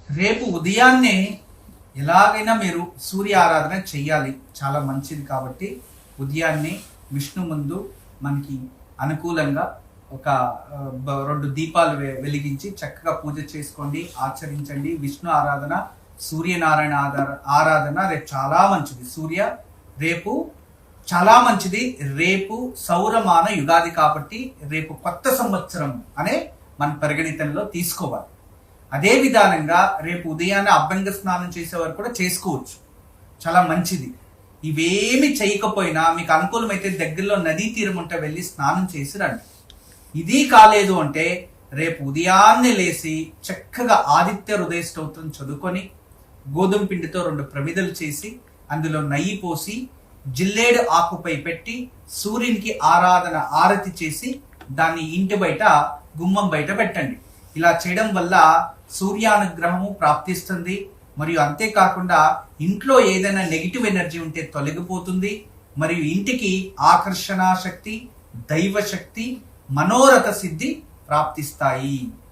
రేపు ఉదయాన్నే ఎలాగైనా మీరు సూర్య ఆరాధన చెయ్యాలి, చాలా మంచిది. కాబట్టి ఉదయాన్నే విష్ణు ముందు మనకి అనుకూలంగా ఒక రెండు దీపాలు వెలిగించి చక్కగా పూజ చేసుకోండి, ఆచరించండి. విష్ణు ఆరాధన, సూర్యనారాయణ ఆరాధన రేపు చాలా మంచిది. రేపు చాలా మంచిది. రేపు సౌరమాన యుగాది కాబట్టి రేపు కొత్త సంవత్సరం అనే మన పరిగణితంలో తీసుకోవాలి. అదే విధానంగా రేపు ఉదయాన్నే అభ్యంగ స్నానం చేసేవారు కూడా చేసుకోవచ్చు, చాలా మంచిది. ఇవేమి చేయకపోయినా మీకు అనుకూలమైతే దగ్గరలో నదీ తీరం ఉంటే వెళ్ళి స్నానం చేసి రండి. ఇది కాలేదు అంటే రేపు ఉదయాన్నే లేచి చక్కగా ఆదిత్య హృదయ స్తోత్రం చదువుకొని గోధుమ పిండితో 2 ప్రమిదలు చేసి అందులో నెయ్యి పోసి జిల్లేడు ఆకుపై పెట్టి సూర్యునికి ఆరతి చేసి దాన్ని ఇంటి బయట గుమ్మం బయట పెట్టండి. ఇలా చేయడం వల్ల సూర్యానుగ్రహము ప్రాప్తిస్తుంది. మరియు అంతేకాకుండా ఇంట్లో ఏదైనా నెగిటివ్ ఎనర్జీ ఉంటే తొలగిపోతుంది. మరియు ఇంటికి ఆకర్షణ శక్తి, దైవ శక్తి, మనోరథ సిద్ధి ప్రాప్తిస్తాయి.